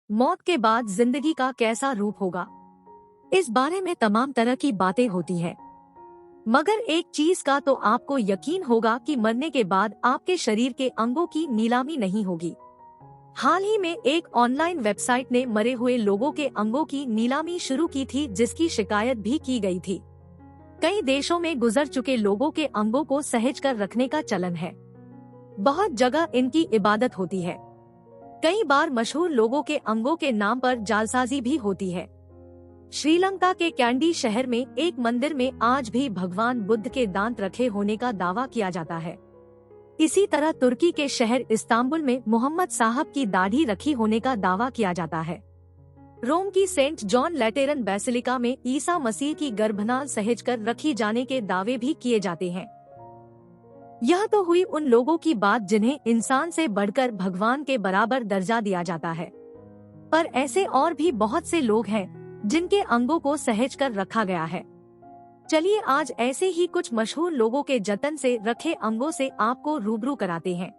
मौत के बाद जिंदगी का कैसा रूप होगा, इस बारे में तमाम तरह की बातें होती हैं। मगर एक चीज का तो आपको यकीन होगा कि मरने के बाद आपके शरीर के अंगों की नीलामी नहीं होगी। हाल ही में एक ऑनलाइन वेबसाइट ने मरे हुए लोगों के अंगों की नीलामी शुरू की थी, जिसकी शिकायत भी की गई थी। कई देशों में गुजर चुके लोगों के अंगों को सहेज कर रखने का चलन है। बहुत जगह इनकी इबादत होती है। कई बार मशहूर लोगों के अंगों के नाम पर जालसाजी भी होती है। श्रीलंका के कैंडी शहर में एक मंदिर में आज भी भगवान बुद्ध के दांत रखे होने का दावा किया जाता है। इसी तरह तुर्की के शहर इस्तांबुल में मोहम्मद साहब की दाढ़ी रखी होने का दावा किया जाता है। रोम की सेंट जॉन लैटेरन बेसिलिका में ईसा मसीह की गर्भनाल सहेज कर रखी जाने के दावे भी किए जाते हैं। यह तो हुई उन लोगों की बात जिन्हें इंसान से बढ़कर भगवान के बराबर दर्जा दिया जाता है, पर ऐसे और भी बहुत से लोग हैं जिनके अंगों को सहेज कर रखा गया है। चलिए आज ऐसे ही कुछ मशहूर लोगों के जतन से रखे अंगों से आपको रूबरू कराते हैं।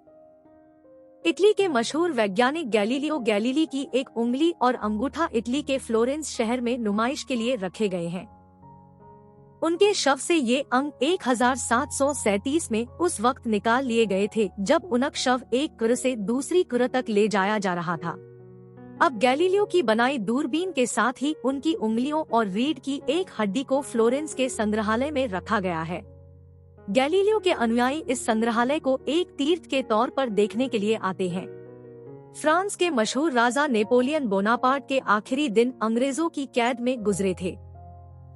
इटली के मशहूर वैज्ञानिक गैलीलियो गैलीली की एक उंगली और अंगूठा इटली के फ्लोरेंस शहर में नुमाइश के लिए रखे गए हैं। उनके शव से ये अंग 1737 में उस वक्त निकाल लिए गए थे जब उनका शव एक कुर से दूसरी कुर तक ले जाया जा रहा था। अब गैलीलियो की बनाई दूरबीन के साथ ही उनकी उंगलियों और रीढ़ की एक हड्डी को फ्लोरेंस के संग्रहालय में रखा गया है। गैलीलियो के अनुयायी इस संग्रहालय को एक तीर्थ के तौर पर देखने के लिए आते हैं। फ्रांस के मशहूर राजा नेपोलियन बोनापार्ट के आखिरी दिन अंग्रेजों की कैद में गुजरे थे।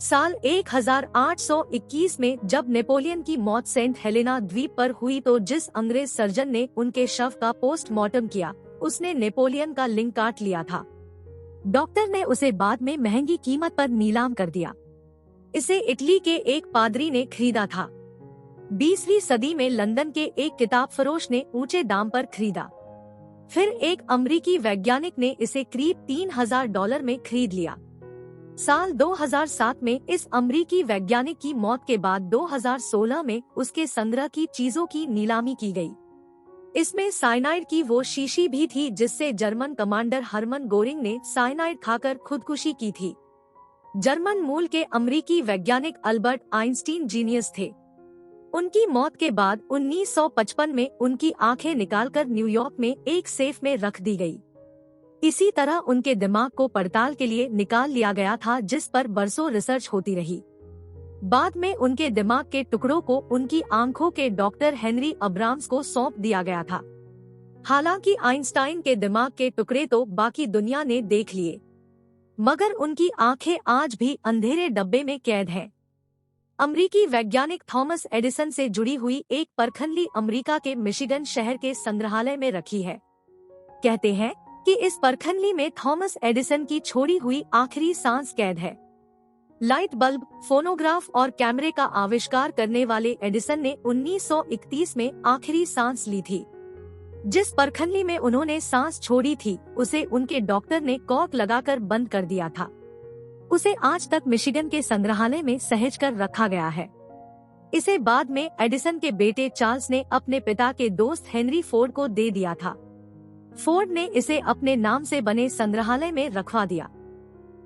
साल 1821 में जब नेपोलियन की मौत सेंट हेलेना द्वीप पर हुई तो जिस अंग्रेज सर्जन ने उनके शव का पोस्टमार्टम किया उसने नेपोलियन का लिंग काट लिया था। डॉक्टर ने उसे बाद में महंगी कीमत पर नीलाम कर दिया। इसे इटली के एक पादरी ने खरीदा था। 20वीं सदी में लंदन के एक किताब फरोश ने ऊंचे दाम पर खरीदा। फिर एक अमेरिकी वैज्ञानिक ने इसे करीब $3000 में खरीद लिया। साल 2007 में इस अमेरिकी वैज्ञानिक की मौत के बाद 2016 में उसके संग्रह की चीजों की नीलामी की गई। इसमें साइनाइड की वो शीशी भी थी जिससे जर्मन कमांडर हरमन गोरिंग ने साइनाइड खाकर खुदकुशी की थी। जर्मन मूल के अमेरिकी वैज्ञानिक अल्बर्ट आइंस्टीन जीनियस थे। उनकी मौत के बाद 1955 में उनकी आंखें निकालकर न्यूयॉर्क में एक सेफ में रख दी गई। इसी तरह उनके दिमाग को पड़ताल के लिए निकाल लिया गया था, जिस पर बरसों रिसर्च होती रही। बाद में उनके दिमाग के टुकड़ों को उनकी आंखों के डॉक्टर हेनरी अब्राम्स को सौंप दिया गया था। हालांकि आइंस्टाइन के दिमाग के टुकड़े तो बाकी दुनिया ने देख लिए, मगर उनकी आंखें आज भी अंधेरे डब्बे में कैद हैं। अमेरिकी वैज्ञानिक थॉमस एडिसन से जुड़ी हुई एक परखंडी अमेरिका के मिशिगन शहर के संग्रहालय में रखी है। कहते हैं कि इस परखंडी में थॉमस एडिसन की छोड़ी हुई आखिरी सांस कैद है। लाइट बल्ब, फोनोग्राफ और कैमरे का आविष्कार करने वाले एडिसन ने 1931 में आखिरी सांस ली थी। जिस परखंडी में उन्होंने सांस छोड़ी थी उसे उनके डॉक्टर ने कॉर्क लगाकर बंद कर दिया था। उसे आज तक मिशिगन के संग्रहालय में सहेज कर रखा गया है। इसे बाद में एडिसन के बेटे चार्ल्स ने अपने पिता के दोस्त हेनरी फोर्ड को दे दिया था। फोर्ड ने इसे अपने नाम से बने संग्रहालय में रखवा दिया।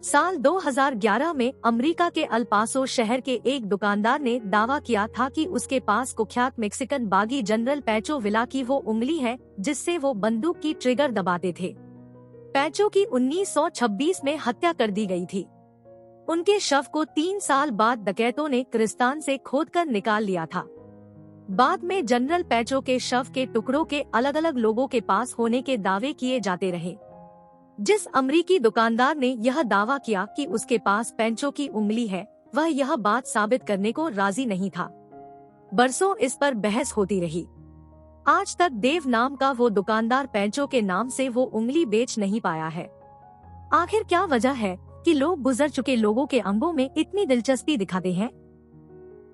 साल 2011 में अमेरिका के अल पासो शहर के एक दुकानदार ने दावा किया था कि उसके पास कुख्यात मेक्सिकन बागी जनरल पैचो विला की वो उंगली है जिससे वो बंदूक की ट्रिगर दबाते थे। पैचो की 1926 में हत्या कर दी गई थी। उनके शव को 3 साल बाद डकैतों ने क्रिस्तान से खोदकर निकाल लिया था। बाद में जनरल पैचो के शव के टुकड़ों के अलग अलग लोगों के पास होने के दावे किए जाते रहे। जिस अमेरिकी दुकानदार ने यह दावा किया कि उसके पास पैचो की उंगली है, वह यह बात साबित करने को राजी नहीं था। बरसों इस पर बहस होती रही। आज तक देव नाम का वो दुकानदार पैचो के नाम से वो उंगली बेच नहीं पाया है। आखिर क्या वजह है कि लोग गुजर चुके लोगों के अंगों में इतनी दिलचस्पी दिखाते हैं?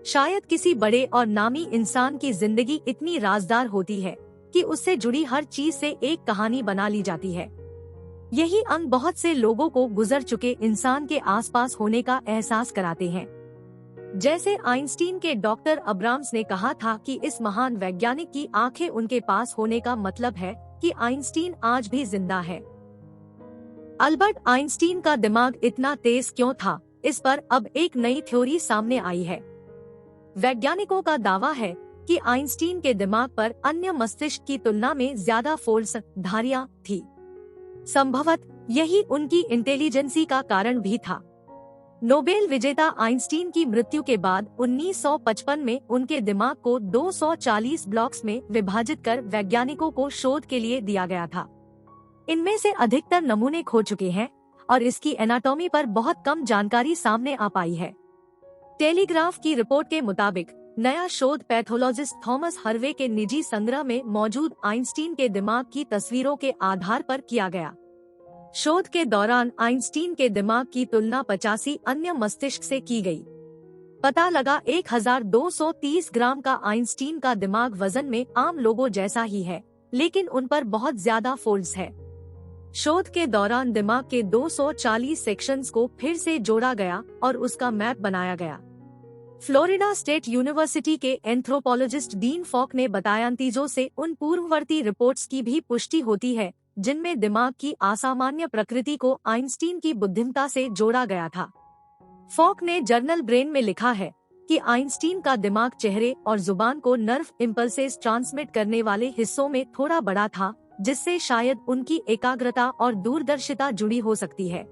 शायद किसी बड़े और नामी इंसान की जिंदगी इतनी राजदार होती है कि उससे जुड़ी हर चीज से एक कहानी बना ली जाती है। यही अंग बहुत से लोगों को गुजर चुके इंसान के आसपास होने का एहसास कराते हैं। जैसे आइंस्टीन के डॉक्टर अब्राम्स ने कहा था कि इस महान वैज्ञानिक की आंखें उनके पास होने का मतलब है कि आइंस्टीन आज भी जिंदा है। अल्बर्ट आइंस्टीन का दिमाग इतना तेज क्यों था, इस पर अब एक नई थ्योरी सामने आई है। वैज्ञानिकों का दावा है कि आइंस्टीन के दिमाग पर अन्य मस्तिष्क की तुलना में ज्यादा फोल्ड्स धारियां थी। संभवतः यही उनकी इंटेलिजेंसी का कारण भी था। नोबेल विजेता आइंस्टीन की मृत्यु के बाद 1955 में उनके दिमाग को 240 ब्लॉक्स में विभाजित कर वैज्ञानिकों को शोध के लिए दिया गया था। इनमें से अधिकतर नमूने खो चुके हैं और इसकी एनाटॉमी पर बहुत कम जानकारी सामने आ पाई है। टेलीग्राफ की रिपोर्ट के मुताबिक नया शोध पैथोलॉजिस्ट थॉमस हर्वे के निजी संग्रह में मौजूद आइंस्टीन के दिमाग की तस्वीरों के आधार पर किया गया। शोध के दौरान आइंस्टीन के दिमाग की तुलना 85 अन्य मस्तिष्क से की गई। पता लगा 1230 ग्राम का आइंस्टीन का दिमाग वजन में आम लोगों जैसा ही है, लेकिन उन पर बहुत ज्यादा फोल्ड्स है। शोध के दौरान दिमाग के 240 सेक्शंस को फिर से जोड़ा गया और उसका मैप बनाया गया। फ्लोरिडा स्टेट यूनिवर्सिटी के एंथ्रोपोलॉजिस्ट डीन फॉक ने बताया, नतीजों से उन पूर्ववर्ती रिपोर्ट्स की भी पुष्टि होती है जिनमें दिमाग की असामान्य प्रकृति को आइंस्टीन की बुद्धिमत्ता से जोड़ा गया था। फॉक ने जर्नल ब्रेन में लिखा है कि आइंस्टीन का दिमाग चेहरे और जुबान को नर्व इम्पल्सेस ट्रांसमिट करने वाले हिस्सों में थोड़ा बड़ा था, जिससे शायद उनकी एकाग्रता और दूरदर्शिता जुड़ी हो सकती है।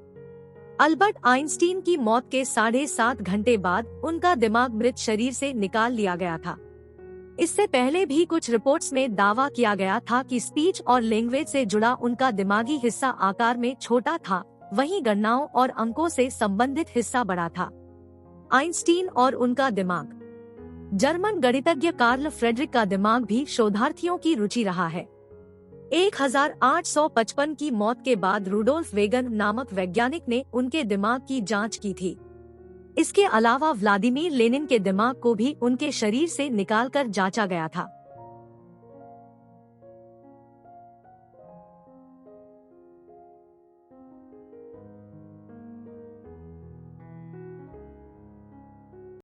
अल्बर्ट आइंस्टीन की मौत के 7.5 घंटे बाद उनका दिमाग मृत शरीर से निकाल लिया गया था। इससे पहले भी कुछ रिपोर्ट्स में दावा किया गया था कि स्पीच और लैंग्वेज से जुड़ा उनका दिमागी हिस्सा आकार में छोटा था, वहीं गणनाओं और अंकों से संबंधित हिस्सा बड़ा था। आइंस्टीन और उनका दिमाग। जर्मन गणितज्ञ कार्ल फ्रेडरिक का दिमाग भी शोधार्थियों की रुचि रहा है। 1855 की मौत के बाद रुडोल्फ वेगन नामक वैज्ञानिक ने उनके दिमाग की जांच की थी। इसके अलावा व्लादिमीर लेनिन के दिमाग को भी उनके शरीर से निकालकर जांचा गया था।